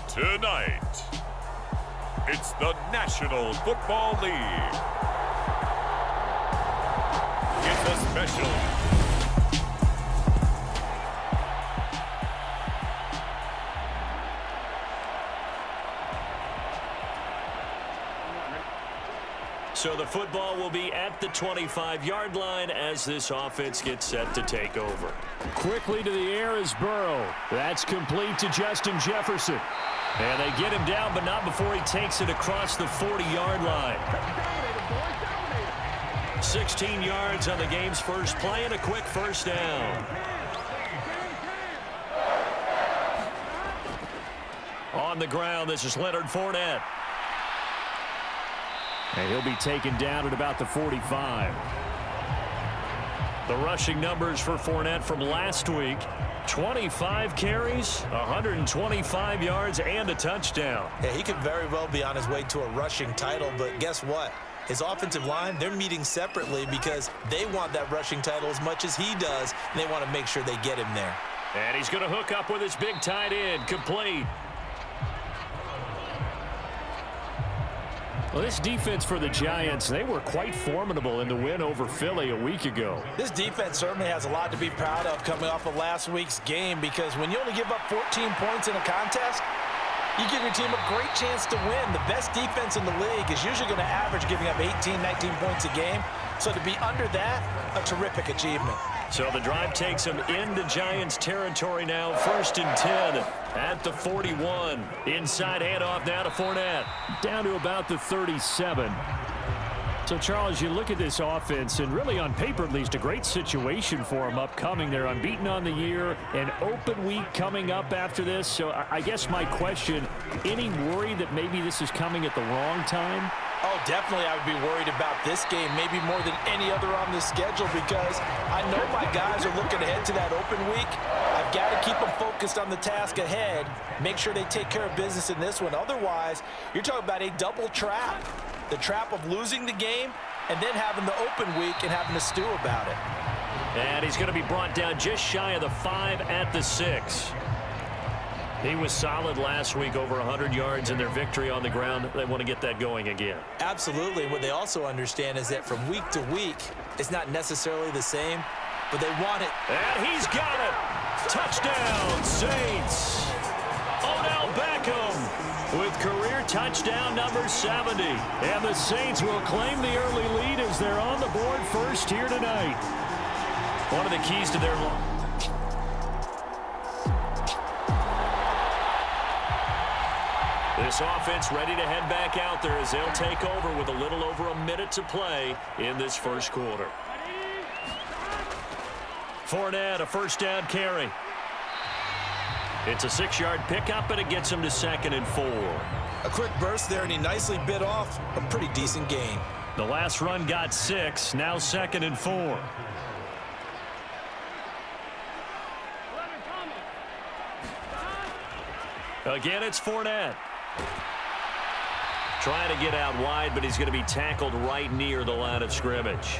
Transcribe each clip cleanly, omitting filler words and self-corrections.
Tonight, it's the National Football League. It's a special. So the football will be at the 25-yard line as this offense gets set to take over. Quickly to the air is Burrow. That's complete to Justin Jefferson. And they get him down, but not before he takes it across the 40-yard line. 16 yards on the game's first play and a quick first down. On the ground, this is Leonard Fournette. And he'll be taken down at about the 45. The rushing numbers for Fournette from last week: 25 carries, 125 yards, and a touchdown. Yeah, he could very well be on his way to a rushing title, but guess what? His offensive line, they're meeting separately because they want that rushing title as much as he does, and they want to make sure they get him there. And he's going to hook up with his big tight end, complete. Well, this defense for the Giants, they were quite formidable in the win over Philly a week ago. This defense certainly has a lot to be proud of coming off of last week's game, because when you only give up 14 points in a contest, you give your team a great chance to win. The best defense in the league is usually going to average giving up 18, 19 points a game. So to be under that, a terrific achievement. So the drive takes them into Giants territory now. 1st and 10 at the 41. Inside handoff now to Fournette. Down to about the 37. So, Charles, you look at this offense, and really on paper at least, a great situation for them upcoming. They're unbeaten on the year, an open week coming up after this. So I guess my question, any worry that maybe this is coming at the wrong time? Oh, definitely I would be worried about this game, maybe more than any other on the schedule, because I know my guys are looking ahead to that open week. I've got to keep them focused on the task ahead, make sure they take care of business in this one. Otherwise, you're talking about a double trap. The trap of losing the game and then having the open week and having to stew about it. And he's going to be brought down just shy of the 5 at the 6. He was solid last week, over 100 yards in their victory on the ground. They want to get that going again. Absolutely. What they also understand is that from week to week, it's not necessarily the same, but they want it. And he's got it. Touchdown, Saints. Odell Beckham with career touchdown number 70. And the Saints will claim the early lead as they're on the board first here tonight. One of the keys to their This offense ready to head back out there as they'll take over with a little over a minute to play in this first quarter. Fournette, a first down carry. It's a 6-yard pickup, and it gets him to 2nd and 4. A quick burst there, and he nicely bit off a pretty decent gain. The last run got 6, now 2nd and 4. Again, it's Fournette. Trying to get out wide, but he's going to be tackled right near the line of scrimmage.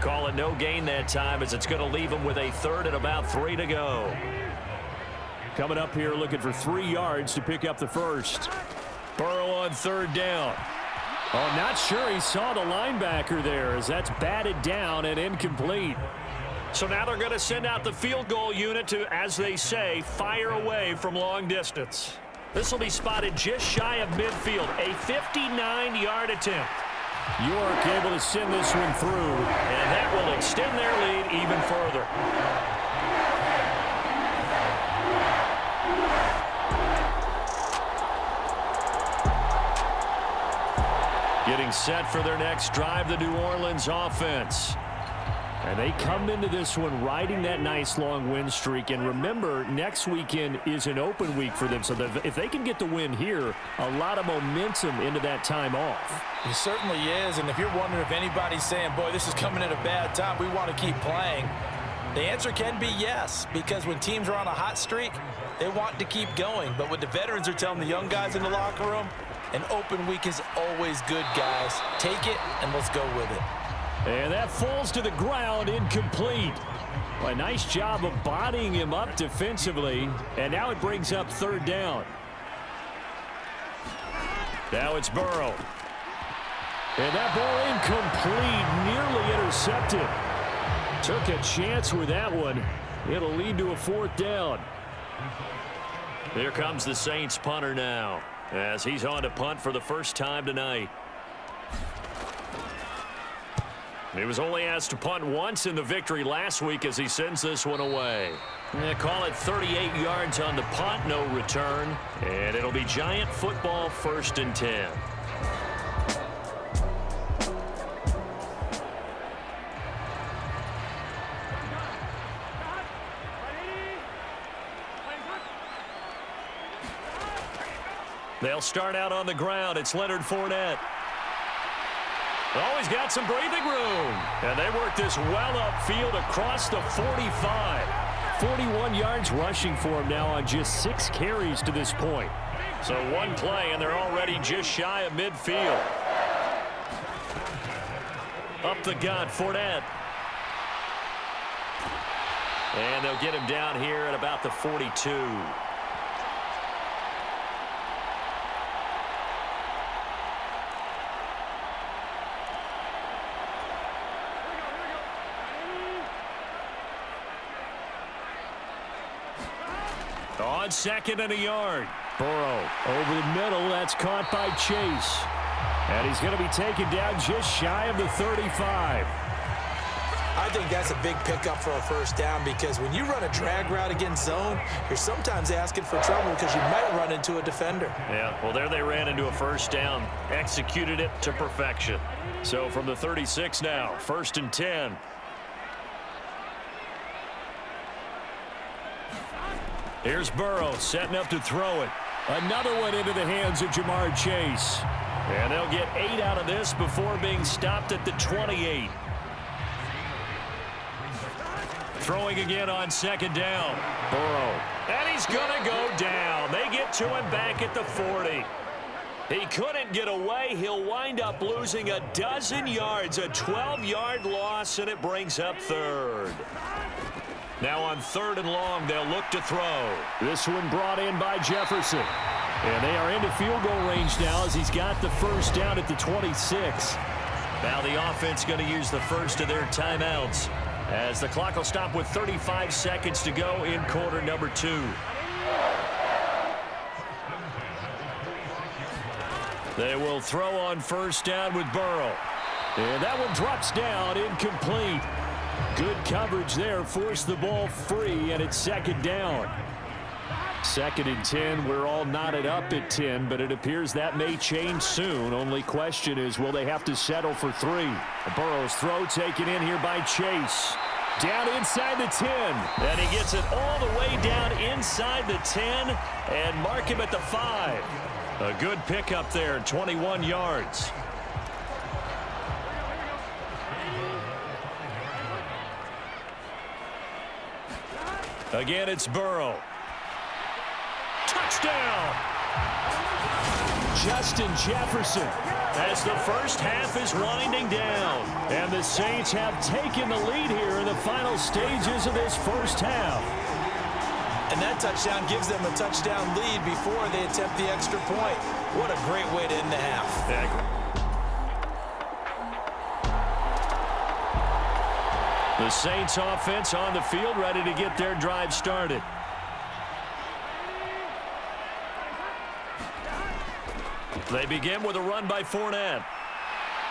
Call it no gain that time, as it's going to leave him with a 3rd and about 3 to go. Coming up here looking for 3 yards to pick up the first. Burrow on 3rd down. Oh, not sure he saw the linebacker there, as that's batted down and incomplete. So now they're going to send out the field goal unit to, as they say, fire away from long distance. This will be spotted just shy of midfield, a 59-yard attempt. York able to send this one through, and that will extend their lead even further. Getting set for their next drive, the New Orleans offense. And they come into this one riding that nice long win streak. And remember, next weekend is an open week for them. So if they can get the win here, a lot of momentum into that time off. It certainly is. And if you're wondering if anybody's saying, boy, this is coming at a bad time, we want to keep playing, the answer can be yes. Because when teams are on a hot streak, they want to keep going. But what the veterans are telling the young guys in the locker room, an open week is always good, guys. Take it, and let's go with it. And that falls to the ground, incomplete. Well, a nice job of bodying him up defensively. And now it brings up 3rd down. Now it's Burrow. And that ball incomplete, nearly intercepted. Took a chance with that one. It'll lead to a 4th down. Here comes the Saints punter now, as he's on to punt for the first time tonight. He was only asked to punt once in the victory last week as he sends this one away. They call it 38 yards on the punt, no return. And it'll be Giant football, 1st and 10. They'll start out on the ground. It's Leonard Fournette. Oh, he's got some breathing room. And they work this well upfield across the 45. 41 yards rushing for him now on just 6 carries to this point. So one play, and they're already just shy of midfield. Up the gut, Fournette. And they'll get him down here at about the 42. On 2nd and a yard. Burrow over the middle. That's caught by Chase. And he's going to be taken down just shy of the 35. I think that's a big pickup for a 1st down because when you run a drag route against zone, you're sometimes asking for trouble because you might run into a defender. Yeah, well, there they ran into a 1st down. Executed it to perfection. So from the 36 now, 1st and 10. Here's Burrow setting up to throw it. Another one into the hands of Jamar Chase. And they'll get 8 out of this before being stopped at the 28. Throwing again on 2nd down. Burrow. And he's going to go down. They get to him back at the 40. He couldn't get away. He'll wind up losing a dozen yards, a 12-yard loss, and it brings up 3rd. Now on 3rd and long, they'll look to throw. This one brought in by Jefferson. And they are into field goal range now as he's got the 1st down at the 26. Now the offense going to use the first of their timeouts as the clock will stop with 35 seconds to go in quarter number 2. They will throw on 1st down with Burrow. And that one drops down, incomplete. Good coverage there, forced the ball free, and it's 2nd down. 2nd and 10, we're all knotted up at 10, but it appears that may change soon. Only question is, will they have to settle for 3? Burrow's throw taken in here by Chase. Down inside the 10. And he gets it all the way down inside the 10 and mark him at the 5. A good pickup there, 21 yards. Again, it's Burrow. Touchdown! Justin Jefferson. As the first half is winding down. And the Saints have taken the lead here in the final stages of this first half. And that touchdown gives them a touchdown lead before they attempt the extra point. What a great way to end the half. The Saints offense on the field, ready to get their drive started. They begin with a run by Fournette.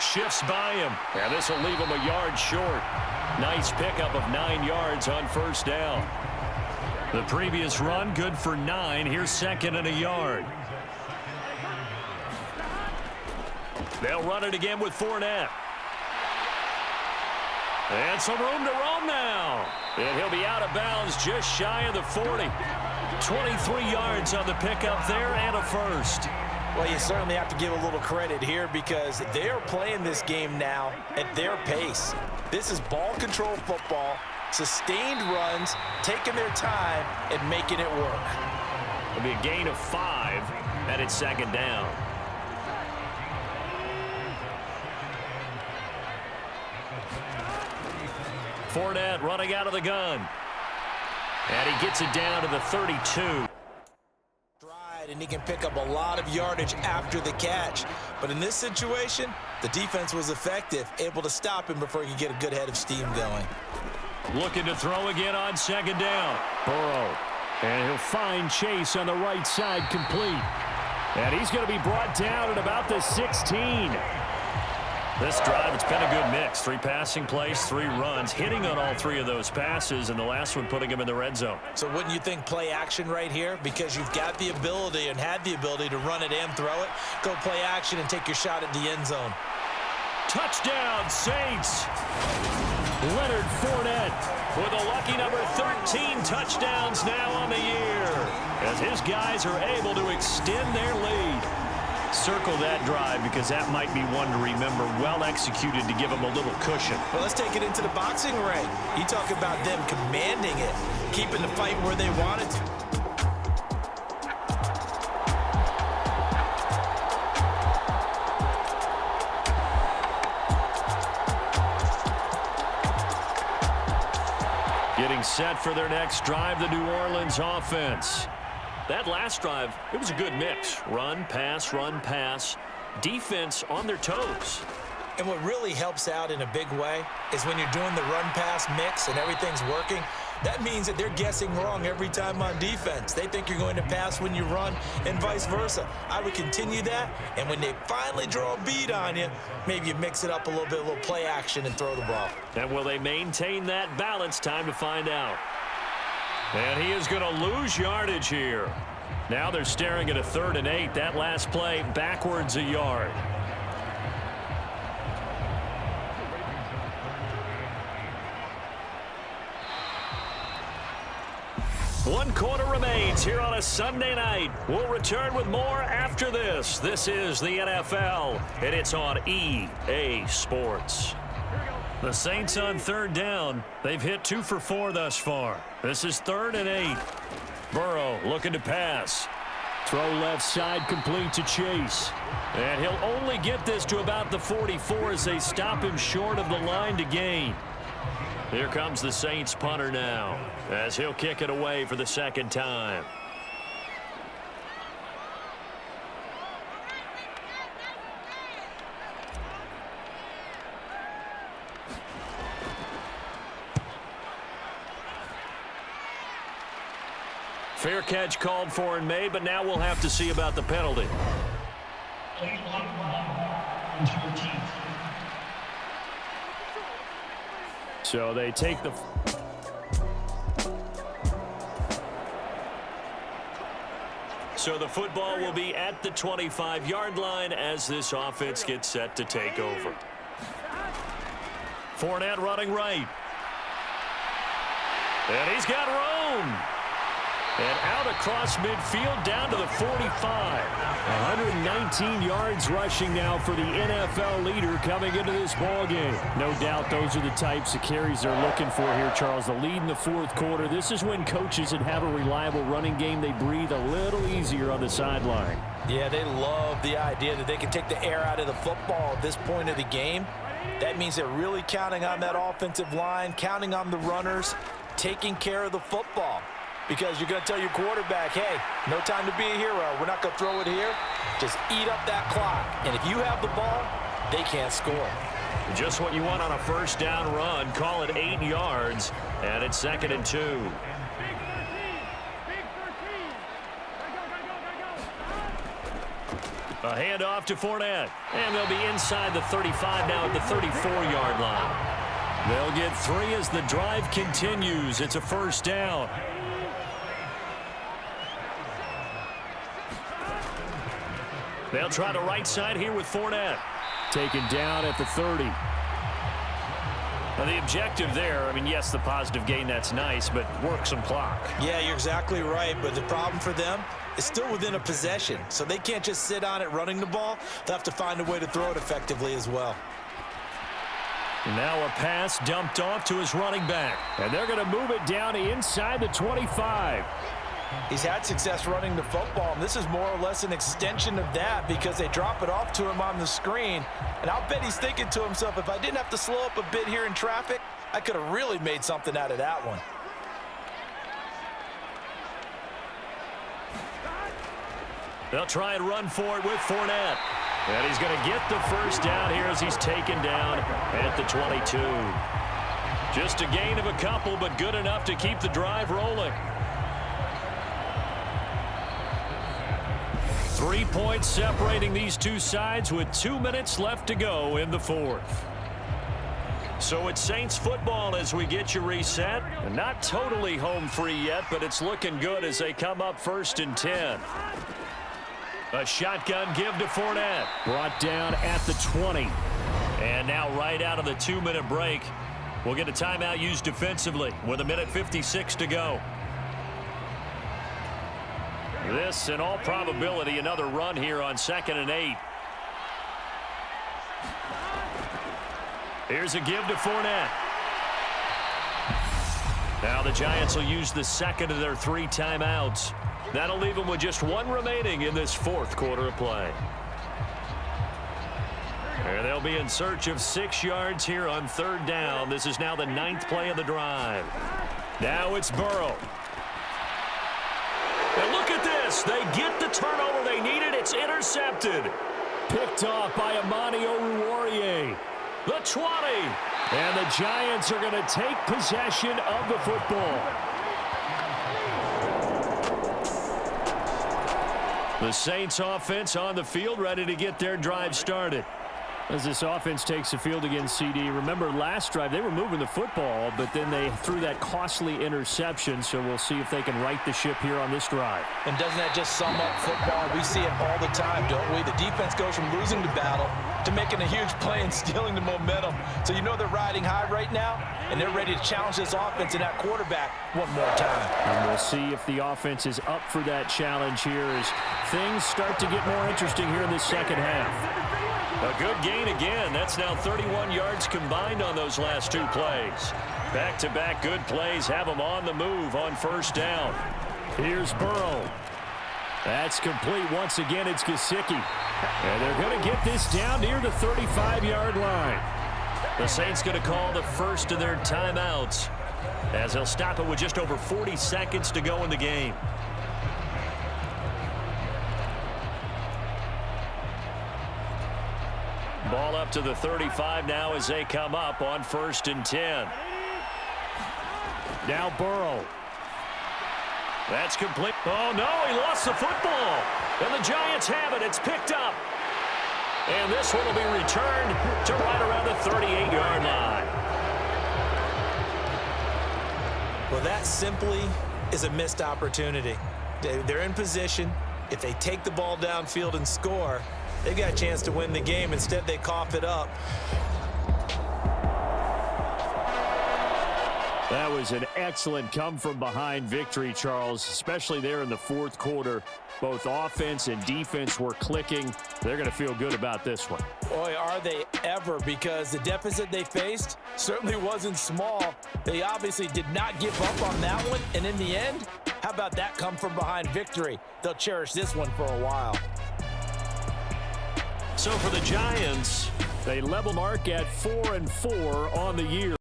Shifts by him, and this will leave him a yard short. Nice pickup of 9 yards on 1st down. The previous run, good for 9. Here's 2nd and a yard. They'll run it again with Fournette. And some room to roam now. And he'll be out of bounds just shy of the 40. 23 yards on the pickup there and a first. Well, you certainly have to give a little credit here because they're playing this game now at their pace. This is ball control football, sustained runs, taking their time and making it work. It'll be a gain of 5, and it's 2nd down. Fournette running out of the gun. And he gets it down to the 32. inside, and he can pick up a lot of yardage after the catch. But in this situation, the defense was effective, able to stop him before he could get a good head of steam going. Looking to throw again on second down. Burrow. And he'll find Chase on the right side complete. And he's going to be brought down at about the 16. This drive, it's been a good mix. 3 passing plays, 3 runs, hitting on all 3 of those passes, and the last one putting him in the red zone. So wouldn't you think play action right here? Because you've got the ability and had the ability to run it and throw it. Go play action and take your shot at the end zone. Touchdown, Saints. Leonard Fournette with a lucky number 13 touchdowns now on the year as his guys are able to extend their lead. Circle that drive because that might be one to remember. Well executed to give him a little cushion. Well, let's take it into the boxing ring. You talk about them commanding it, keeping the fight where they want it to. Getting set for their next drive, the New Orleans offense. That last drive, it was a good mix. Run, pass. Defense on their toes. And what really helps out in a big way is when you're doing the run-pass mix and everything's working, that means that they're guessing wrong every time on defense. They think you're going to pass when you run and vice versa. I would continue that, and when they finally draw a beat on you, maybe you mix it up a little play action and throw the ball. And will they maintain that balance? Time to find out. And he is going to lose yardage here. Now they're staring at a 3rd and 8. That last play backwards a yard. One quarter remains here on a Sunday night. We'll return with more after this. This is the NFL, and it's on EA Sports. The Saints on 3rd down. They've hit 2 for 4 thus far. This is 3rd and 8. Burrow looking to pass. Throw left side complete to Chase. And he'll only get this to about the 44 as they stop him short of the line to gain. Here comes the Saints punter now as he'll kick it away for the 2nd time. Fair catch called for and made, but now we'll have to see about the penalty. So they take the... So the football will be at the 25-yard line as this offense gets set to take over. Fournette running right. And he's got room. And out across midfield down to the 45. 119 yards rushing now for the NFL leader coming into this ballgame. No doubt those are the types of carries they're looking for here, Charles. The lead in the 4th quarter. This is when coaches that have a reliable running game, they breathe a little easier on the sideline. Yeah, they love the idea that they can take the air out of the football at this point of the game. That means they're really counting on that offensive line, counting on the runners, taking care of the football. Because you're going to tell your quarterback, hey, no time to be a hero. We're not going to throw it here. Just eat up that clock. And if you have the ball, they can't score. Just what you want on a 1st down run. Call it 8 yards, and it's 2nd and 2. A handoff to Fournette. And they'll be inside the 35 now at the 34-yard line. They'll get 3 as the drive continues. It's a 1st down. They'll try the right side here with Fournette. Taken down at the 30. Now the objective there, I mean, yes, the positive gain, that's nice, but work some clock. Yeah, you're exactly right, but the problem for them is still within a possession, so they can't just sit on it running the ball. They'll have to find a way to throw it effectively as well. Now a pass dumped off to his running back, and they're going to move it down inside the 25. He's had success running the football, and this is more or less an extension of that because they drop it off to him on the screen. And I'll bet he's thinking to himself, if I didn't have to slow up a bit here in traffic, I could have really made something out of that one. They'll try and run for it with Fournette. And he's going to get the first down here as he's taken down at the 22. Just a gain of a couple, but good enough to keep the drive rolling. 3 points separating these two sides with 2 minutes left to go in the fourth. So it's Saints football as we get you reset. And not totally home free yet, but it's looking good as they come up 1st and 10. A shotgun give to Fournette. Brought down at the 20. And now right out of the 2-minute break, we'll get a timeout used defensively with 1:56 to go. This, in all probability, another run here on 2nd and 8. Here's a give to Fournette. Now the Giants will use the second of their 3 timeouts. That'll leave them with just 1 remaining in this 4th quarter of play. And they'll be in search of 6 yards here on 3rd down. This is now the 9th play of the drive. Now it's Burrow. And look at this. They get the turnover they needed. It's intercepted. Picked off by Amani Oruwariye. The 20. And the Giants are going to take possession of the football. The Saints offense on the field ready to get their drive started. As this offense takes the field against CD, remember last drive they were moving the football, but then they threw that costly interception, so we'll see if they can right the ship here on this drive. And doesn't that just sum up football? We see it all the time, don't we? The defense goes from losing the battle to making a huge play and stealing the momentum. So you know they're riding high right now, and they're ready to challenge this offense and that quarterback one more time. And we'll see if the offense is up for that challenge here as things start to get more interesting here in this second half. A good gain again. That's now 31 yards combined on those last 2 plays. Back-to-back good plays have them on the move on 1st down. Here's Burrow. That's complete. Once again, it's Gesicki. And they're going to get this down near the 35-yard line. The Saints going to call the first of their timeouts as they'll stop it with just over 40 seconds to go in the game. Ball up to the 35 now as they come up on 1st and 10. Now Burrow. That's complete. Oh, no, he lost the football. And the Giants have it. It's picked up. And this one will be returned to right around the 38-yard line. Well, that simply is a missed opportunity. They're in position. If they take the ball downfield and score, they got a chance to win the game. Instead, they cough it up. That was an excellent come-from-behind victory, Charles, especially there in the 4th quarter. Both offense and defense were clicking. They're going to feel good about this one. Boy, are they ever, because the deficit they faced certainly wasn't small. They obviously did not give up on that one, and in the end, how about that come-from-behind victory? They'll cherish this one for a while. So for the Giants, they level mark at 4-4 on the year.